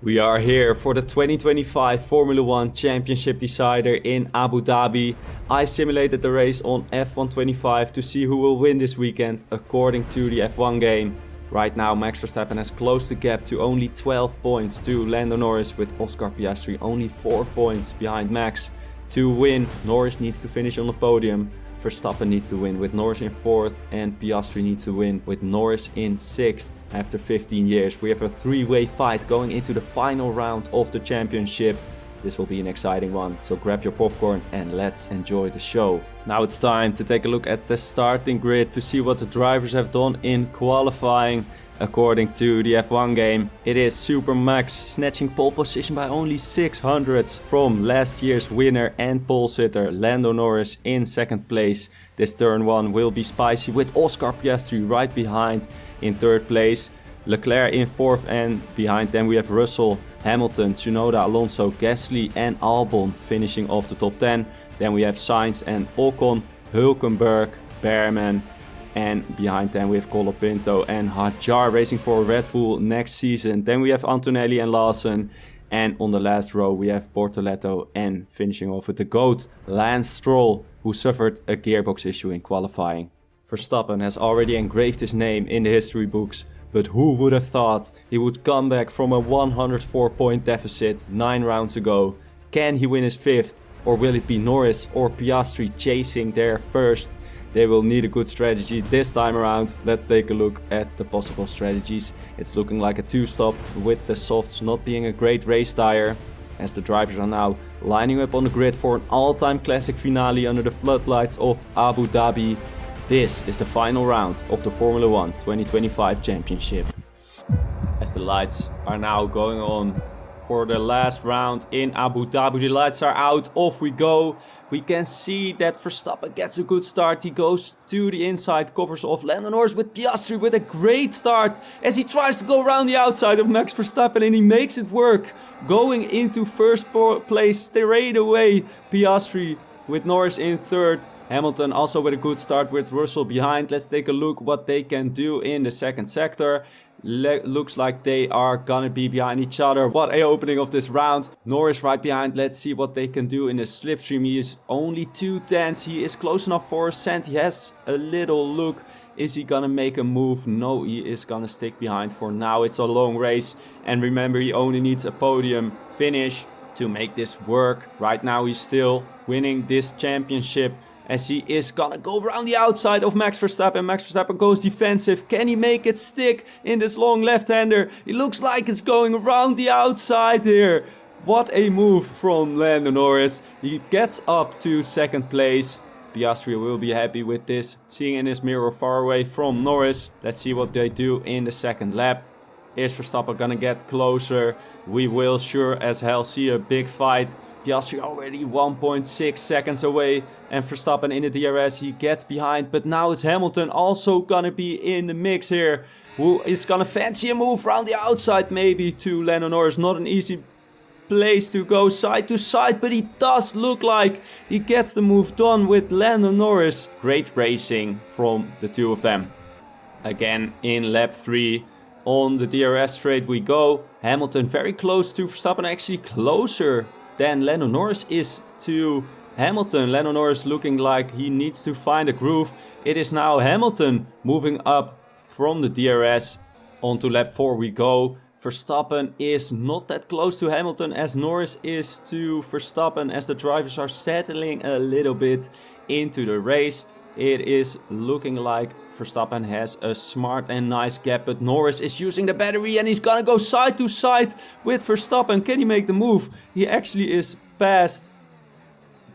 We are here for the 2025 Formula 1 Championship decider in Abu Dhabi. I simulated the race on F125 to see who will win this weekend according to the F1 game. Right now Max Verstappen has closed the gap to only 12 points to Lando Norris, with Oscar Piastri only 4 points behind Max. To win, Norris needs to finish on the podium. Verstappen needs to win with Norris in 4th, and Piastri needs to win with Norris in 6th. After 15 years, we have a three-way fight going into the final round of the championship. This will be an exciting one, so grab your popcorn and let's enjoy the show. Now it's time to take a look at the starting grid to see what the drivers have done in qualifying. According to the F1 game, it is Super Max snatching pole position by only 600ths from last year's winner and pole sitter Lando Norris in 2nd place. This turn 1 will be spicy with Oscar Piastri right behind in 3rd place. Leclerc in 4th, and behind them we have Russell, Hamilton, Tsunoda, Alonso, Gasly and Albon finishing off the top 10. Then we have Sainz and Ocon, Hülkenberg, Behrman, and behind them we have Colapinto and Hadjar racing for Red Bull next season. Then we have Antonelli and Lawson, and on the last row we have Bortoletto, and finishing off with the GOAT, Lance Stroll, who suffered a gearbox issue in qualifying. Verstappen has already engraved his name in the history books, but who would have thought he would come back from a 104 point deficit 9 rounds ago? Can he win his 5th, or will it be Norris or Piastri chasing their 1st? They will need a good strategy this time around. Let's take a look at the possible strategies. It's looking like a 2-stop, with the softs not being a great race tire, as the drivers are now lining up on the grid for an all-time classic finale under the floodlights of Abu Dhabi. This is the final round of the Formula 1 2025 Championship. As the lights are now going on for the last round in Abu Dhabi, the lights are out, off we go. We can see that Verstappen gets a good start. He goes to the inside, covers off Lando Norris with Piastri with a great start as he tries to go around the outside of Max Verstappen, and he makes it work. Going into 1st place straight away, Piastri with Norris in 3rd. Hamilton also with a good start with Russell behind. Let's take a look what they can do in the 2nd sector. Looks like they are gonna be behind each other. What a opening of this round. Norris right behind. Let's see what they can do in the slipstream. He is only 2/10. He is close enough for a cent. He has a little look. Is he gonna make a move? No, he is gonna stick behind for now. It's a long race, and remember, he only needs a podium finish to make this work. Right now he's still winning this championship, as he is gonna go around the outside of Max Verstappen. Max Verstappen goes defensive. Can he make it stick in this long left-hander? It looks like it's going around the outside here. What a move from Lando Norris. He gets up to 2nd place. Piastri will be happy with this, seeing in his mirror far away from Norris. Let's see what they do in the 2nd lap. Is Verstappen gonna get closer? We will sure as hell see a big fight. Piastri already 1.6 seconds away, and Verstappen in the DRS, he gets behind, but now it's Hamilton also gonna be in the mix here, who is gonna fancy a move around the outside maybe to Lando Norris. Not an easy place to go side to side, but he does look like he gets the move done with Lando Norris. Great racing from the two of them. Again in lap 3. On the DRS straight we go. Hamilton very close to Verstappen, actually closer than Lando Norris is to Hamilton. Lando Norris looking like he needs to find a groove. It is now Hamilton moving up from the DRS. Onto lap 4 we go. Verstappen is not that close to Hamilton as Norris is to Verstappen, as the drivers are settling a little bit into the race. It is looking like Verstappen has a smart and nice gap, but Norris is using the battery and he's gonna go side to side with Verstappen. Can he make the move? He actually is past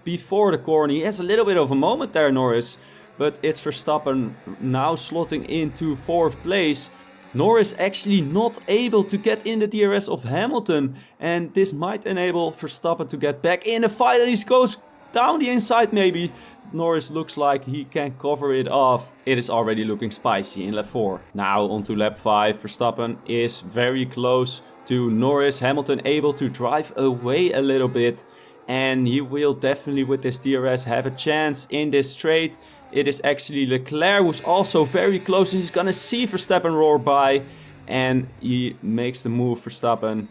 before the corner. He has a little bit of a moment there, Norris, but it's Verstappen now slotting into 4th place. Norris actually not able to get in the DRS of Hamilton, and this might enable Verstappen to get back in the fight, and he goes down the inside maybe. Norris looks like he can cover it off. It is already looking spicy in lap 4. Now onto lap 5. Verstappen is very close to Norris. Hamilton able to drive away a little bit, and he will definitely with this DRS have a chance in this straight. It is actually Leclerc who's also very close, and he's gonna see Verstappen roar by, and he makes the move. Verstappen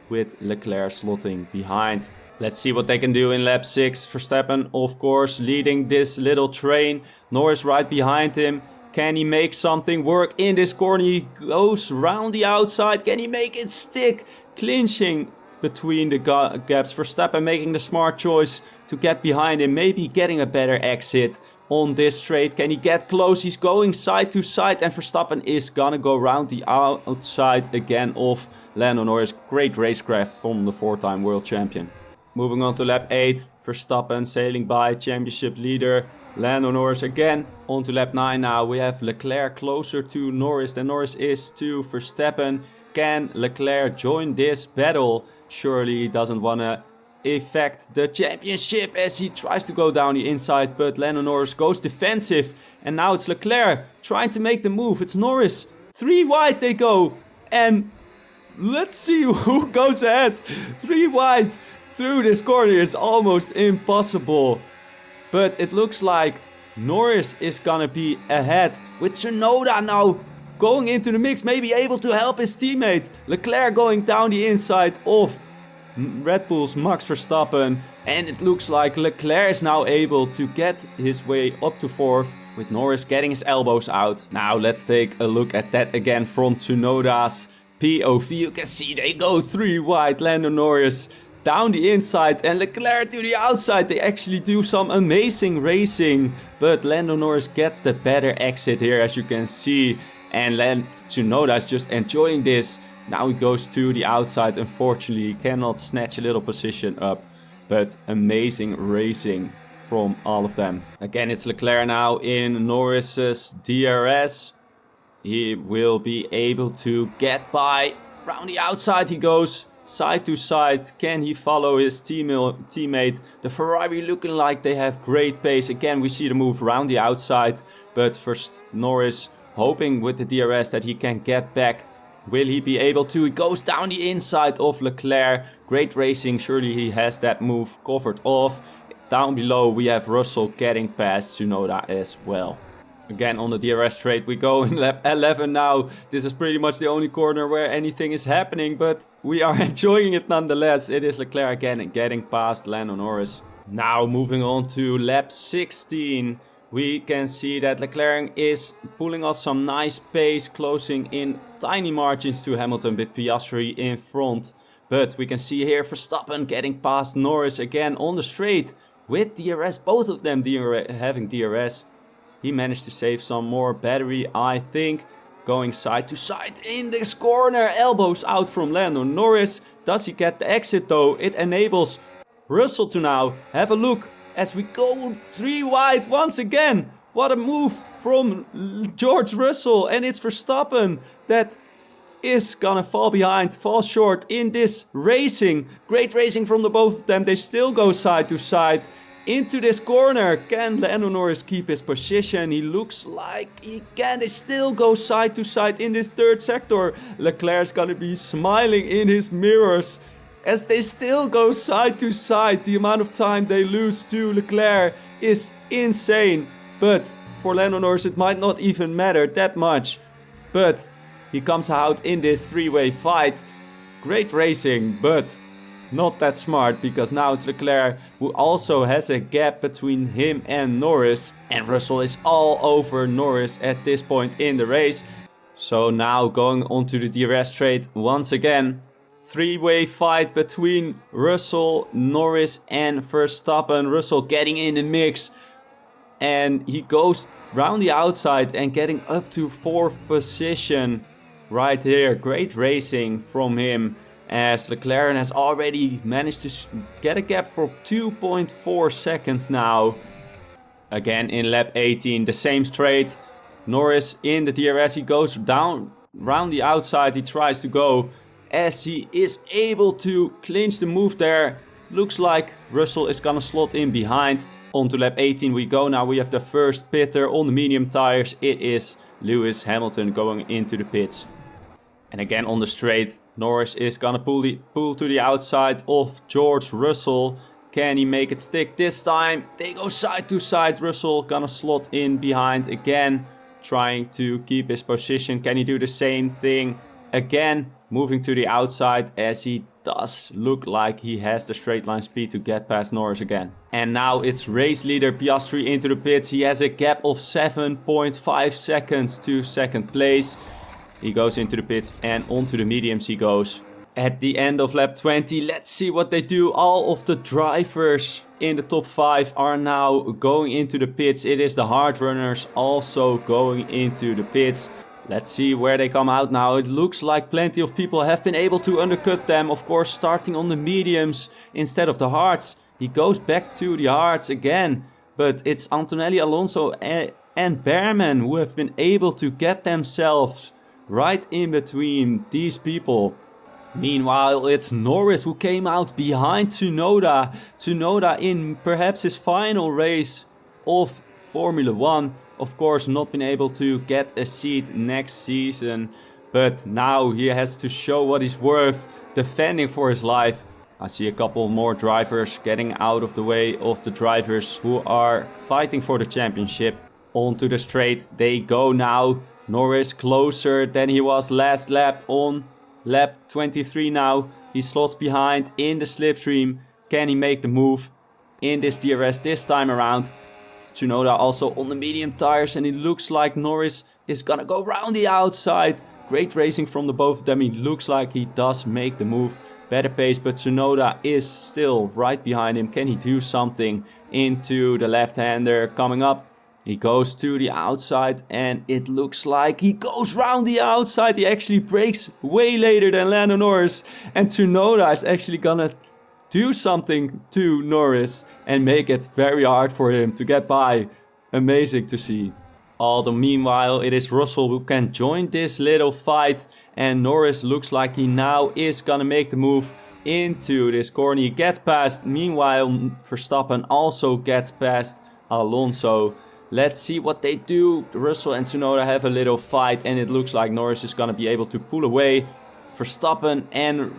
with Leclerc slotting behind. Let's see what they can do in lap 6. Verstappen, of course, leading this little train. Norris right behind him. Can he make something work in this corner? He goes round the outside. Can he make it stick? Clinching between the gaps. Verstappen making the smart choice to get behind him. Maybe getting a better exit on this straight. Can he get close? He's going side to side. And Verstappen is gonna go round the outside again of Lando Norris. Great racecraft from the 4-time world champion. Moving on to lap 8, Verstappen sailing by championship leader Lando Norris again. On to lap 9 now. We have Leclerc closer to Norris than Norris is to Verstappen. Can Leclerc join this battle? Surely he doesn't want to affect the championship as he tries to go down the inside. But Lando Norris goes defensive. And now it's Leclerc trying to make the move. It's Norris. 3 wide they go. And let's see who goes ahead. 3 wide. Through this corner is almost impossible. But it looks like Norris is gonna be ahead with Tsunoda now going into the mix. Maybe able to help his teammate. Leclerc going down the inside of Red Bull's Max Verstappen. And it looks like Leclerc is now able to get his way up to 4th. With Norris getting his elbows out. Now let's take a look at that again from Tsunoda's POV. You can see they go 3 wide. Lando Norris down the inside and Leclerc to the outside. They actually do some amazing racing. But Lando Norris gets the better exit here, as you can see. And Tsunoda is just enjoying this. Now he goes to the outside. Unfortunately, he cannot snatch a little position up. But amazing racing from all of them. Again, it's Leclerc now in Norris's DRS. He will be able to get by. Round the outside he goes. Side to side, can he follow his teammate? The Ferrari looking like they have great pace. Again, we see the move around the outside. But first Norris hoping with the DRS that he can get back. Will he be able to? He goes down the inside of Leclerc. Great racing, surely he has that move covered off. Down below we have Russell getting past Tsunoda as well. Again on the DRS straight we go in lap 11 now. This is pretty much the only corner where anything is happening, but we are enjoying it nonetheless. It is Leclerc again getting past Lando Norris. Now moving on to lap 16. We can see that Leclerc is pulling off some nice pace, closing in tiny margins to Hamilton with Piastri in front. But we can see here Verstappen getting past Norris again on the straight with DRS. Both of them having DRS. He managed to save some more battery, I think. Going side to side in this corner. Elbows out from Lando Norris. Does he get the exit though? It enables Russell to now have a look as we go 3 wide once again. What a move from George Russell. And it's Verstappen that is gonna fall behind, fall short in this racing. Great racing from the both of them. They still go side to side. Into this corner. Can Lando Norris keep his position? He looks like he can. They still go side to side in this 3rd sector. Leclerc's gonna be smiling in his mirrors as they still go side to side. The amount of time they lose to Leclerc is insane. But for Lando Norris it might not even matter that much. But he comes out in this 3-way fight. Great racing, but not that smart, because now it's Leclerc who also has a gap between him and Norris. And Russell is all over Norris at this point in the race. So now going onto the DRS straight once again. 3-way fight between Russell, Norris and Verstappen. Russell getting in the mix. And he goes round the outside and getting up to 4th position right here. Great racing from him, as Leclerc has already managed to get a gap for 2.4 seconds now. Again in lap 18, the same straight. Norris in the DRS, he goes down round the outside. He tries to go as he is able to clinch the move there. Looks like Russell is gonna slot in behind. On to lap 18 we go now. We have the first pitter on the medium tires. It is Lewis Hamilton going into the pits. And again on the straight, Norris is gonna pull to the outside of George Russell. Can he make it stick this time? They go side to side. Russell gonna slot in behind again, trying to keep his position. Can he do the same thing again? Moving to the outside as he does look like he has the straight line speed to get past Norris again. And now it's race leader Piastri into the pits. He has a gap of 7.5 seconds to second place. He goes into the pits and onto the mediums he goes. At the end of lap 20, let's see what they do. All of the drivers in the top 5 are now going into the pits. It is the hard runners also going into the pits. Let's see where they come out now. It looks like plenty of people have been able to undercut them. Of course, starting on the mediums instead of the hards. He goes back to the hards again. But it's Antonelli, Alonso and Behrman who have been able to get themselves right in between these people. Meanwhile, it's Norris who came out behind Tsunoda. Tsunoda in perhaps his final race of Formula 1. Of course, not been able to get a seat next season. But now he has to show what he's worth, defending for his life. I see a couple more drivers getting out of the way of the drivers who are fighting for the championship. Onto the straight they go now. Norris closer than he was last lap on lap 23 now. He slots behind in the slipstream. Can he make the move in this DRS this time around? Tsunoda also on the medium tires and it looks like Norris is gonna go round the outside. Great racing from the both of them. It looks like he does make the move. Better pace, but Tsunoda is still right behind him. Can he do something into the left-hander coming up? He goes to the outside and it looks like he goes round the outside. He actually brakes way later than Lando Norris. And Tsunoda is actually gonna do something to Norris and make it very hard for him to get by. Amazing to see. Although meanwhile it is Russell who can join this little fight. And Norris looks like he now is gonna make the move into this corner. He gets past. Meanwhile Verstappen also gets past Alonso. Let's see what they do. Russell and Tsunoda have a little fight and it looks like Norris is gonna be able to pull away. Verstappen and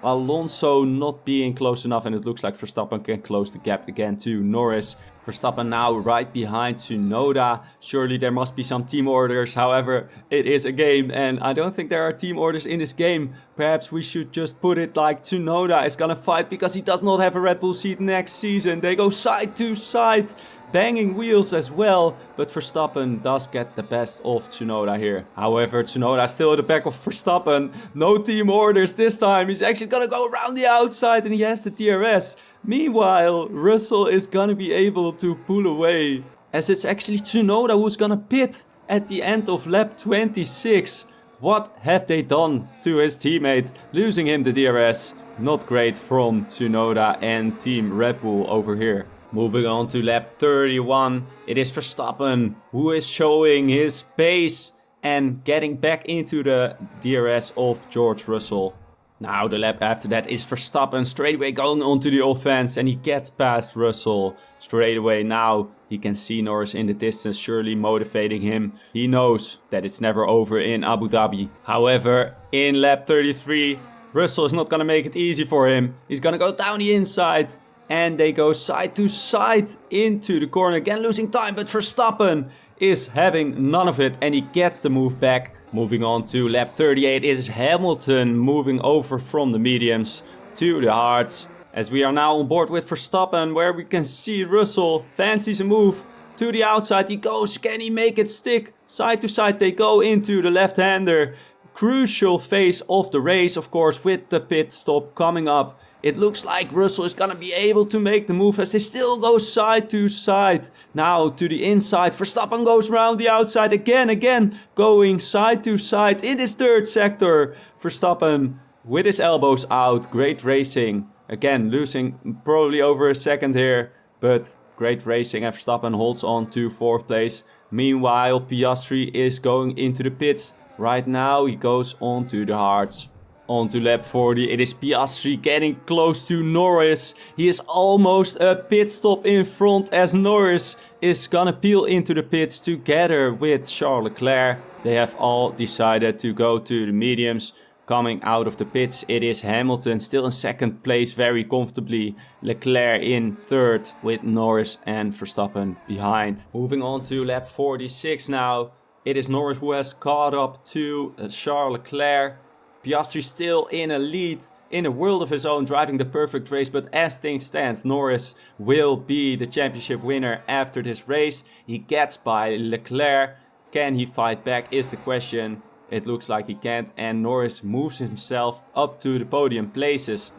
Alonso not being close enough and it looks like Verstappen can close the gap again to Norris. Verstappen now right behind Tsunoda. Surely there must be some team orders. However, it is a game and I don't think there are team orders in this game. Perhaps we should just put it like Tsunoda is gonna fight because he does not have a Red Bull seat next season. They go side to side. Banging wheels as well, but Verstappen does get the best of Tsunoda here. However, Tsunoda is still at the back of Verstappen. No team orders this time. He's actually gonna go around the outside and he has the DRS. Meanwhile, Russell is gonna be able to pull away, as it's actually Tsunoda who's gonna pit at the end of lap 26. What have they done to his teammate, losing him the DRS? Not great from Tsunoda and Team Red Bull over here. Moving on to lap 31, it is Verstappen who is showing his pace and getting back into the DRS of George Russell. Now the lap after that is Verstappen straight away going onto the offense and he gets past Russell straight away. Now he can see Norris in the distance, surely motivating him. He knows that it's never over in Abu Dhabi. However, in lap 33, Russell is not going to make it easy for him. He's going to go down the inside. And they go side to side into the corner. Again losing time, but Verstappen is having none of it. And he gets the move back. Moving on to lap 38 is Hamilton moving over from the mediums to the hards. As we are now on board with Verstappen, where we can see Russell fancies a move to the outside. He goes, can he make it stick? Side to side they go into the left-hander. Crucial phase of the race, of course, with the pit stop coming up. It looks like Russell is gonna be able to make the move as they still go side to side. Now to the inside. Verstappen goes round the outside again, going side to side in this third sector. Verstappen with his elbows out. Great racing. Again, losing probably over a second here, but great racing. And Verstappen holds on to 4th place. Meanwhile, Piastri is going into the pits. Right now, he goes on to the hards. On to lap 40, it is Piastri getting close to Norris. He is almost a pit stop in front as Norris is gonna peel into the pits together with Charles Leclerc. They have all decided to go to the mediums. Coming out of the pits, it is Hamilton still in 2nd place very comfortably. Leclerc in 3rd with Norris and Verstappen behind. Moving on to lap 46 now. It is Norris who has caught up to Charles Leclerc. Piastri still in a lead in a world of his own, driving the perfect race. But as things stand, Norris will be the championship winner after this race. He gets by Leclerc. Can he fight back is the question. It looks like he can't, and Norris moves himself up to the podium places.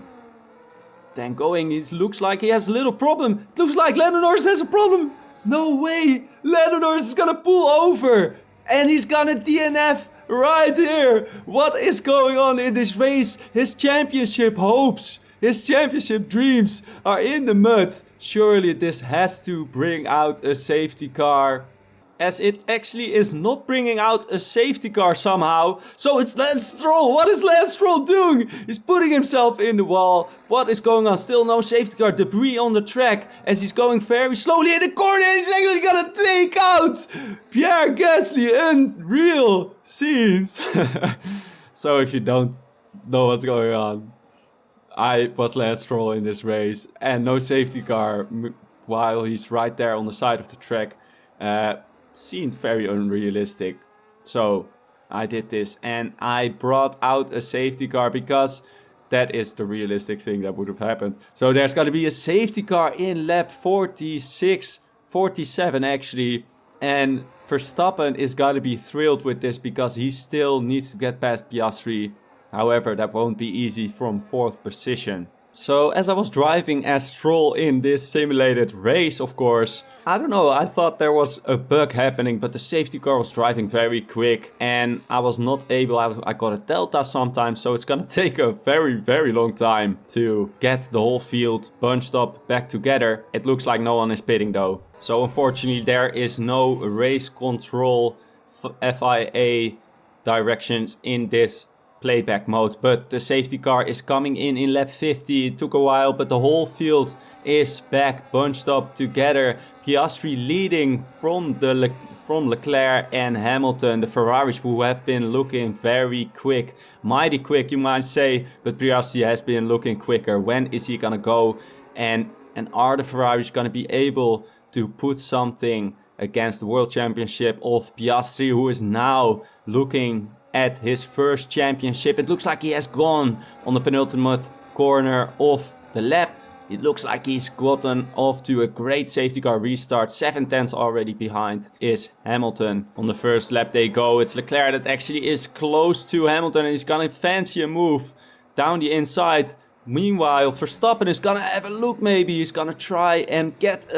Then going, it looks like he has a little problem. It looks like Lando Norris has a problem. No way. Lando Norris is gonna pull over. And he's gonna DNF right here. What is going on in this race? His championship hopes, his championship dreams are in the mud. Surely this has to bring out a safety car. As it actually is not bringing out a safety car somehow. So it's Lance Stroll. What is Lance Stroll doing? He's putting himself in the wall. What is going on? Still no safety car. Debris on the track as he's going very slowly in the corner. And he's actually gonna take out Pierre Gasly. Unreal scenes. So if you don't know what's going on, I was Lance Stroll in this race. And no safety car while he's right there on the side of the track. Seemed very unrealistic. So I did this and I brought out a safety car because that is the realistic thing that would have happened. So there's got to be a safety car in lap 46, 47 actually. And Verstappen is got to be thrilled with this because he still needs to get past Piastri. However, that won't be easy from 4th position. So as I was driving as Stroll in this simulated race, of course, I don't know, I thought there was a bug happening, but the safety car was driving very quick and I was not able, I got a delta sometimes, so it's gonna take a very long time to get the whole field bunched up back together. It looks like no one is pitting though. So unfortunately there is no race control FIA directions in this playback mode, but the safety car is coming in lap 50. It took a while, but the whole field is back bunched up together. Piastri leading from Leclerc and Hamilton, the Ferraris, who have been looking very quick, mighty quick you might say, but Piastri has been looking quicker. When is he gonna go, and are the Ferraris gonna be able to put something against the World Championship of Piastri, who is now looking at his first championship? It looks like he has gone on the penultimate corner of the lap. It looks like he's gotten off to a great safety car restart. 7 tenths already behind is Hamilton. On the first lap they go. It's Leclerc that actually is close to Hamilton and he's gonna fancy a move down the inside. Meanwhile, Verstappen is gonna have a look maybe. He's gonna try and get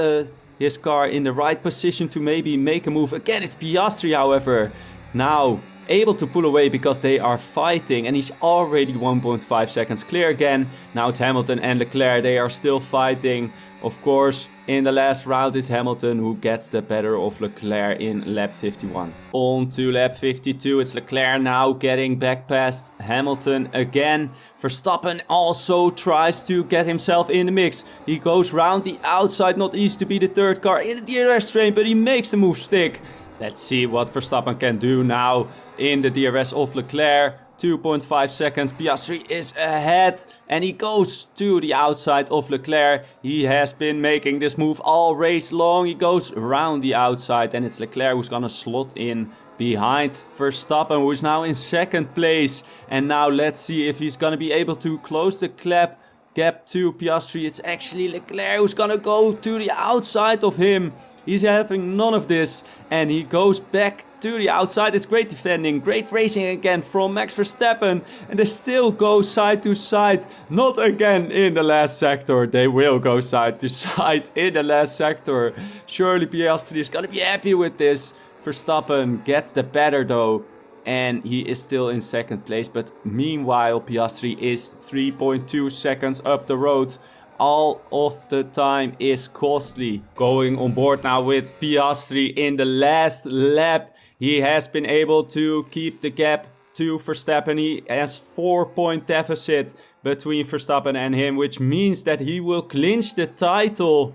his car in the right position to maybe make a move. Again, it's Piastri, however, now able to pull away because they are fighting, and he's already 1.5 seconds clear again. Now it's Hamilton and Leclerc, they are still fighting. Of course, in the last round it's Hamilton who gets the better of Leclerc in lap 51. On to lap 52, it's Leclerc now getting back past Hamilton again. Verstappen also tries to get himself in the mix. He goes round the outside, not easy to be the third car in the DRS train, but he makes the move stick. Let's see what Verstappen can do now in the DRS of Leclerc. 2.5 seconds, Piastri is ahead and he goes to the outside of Leclerc. He has been making this move all race long. He goes around the outside and it's Leclerc who's gonna slot in behind Verstappen, who is now in 2nd place. And now let's see if he's gonna be able to close the gap to Piastri. It's actually Leclerc who's gonna go to the outside of him. He's having none of this and he goes back to the outside. It's great defending, great racing again from Max Verstappen, and they still go side to side. Not again in the last sector. They will go side to side in the last sector. Surely Piastri is gonna be happy with this. Verstappen gets the better though, and he is still in 2nd place, but meanwhile Piastri is 3.2 seconds up the road. All of the time is costly. Going on board now with Piastri in the last lap. He has been able to keep the gap to Verstappen. He has 4-point deficit between Verstappen and him, which means that he will clinch the title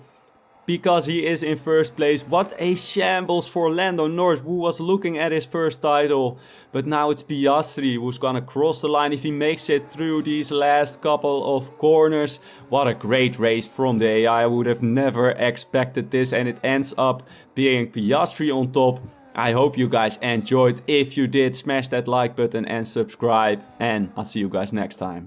because he is in 1st place. What a shambles for Lando Norris, who was looking at his first title. But now it's Piastri who's gonna cross the line if he makes it through these last couple of corners. What a great race from the AI. I would have never expected this, and it ends up being Piastri on top. I hope you guys enjoyed. If you did, smash that like button and subscribe. And I'll see you guys next time.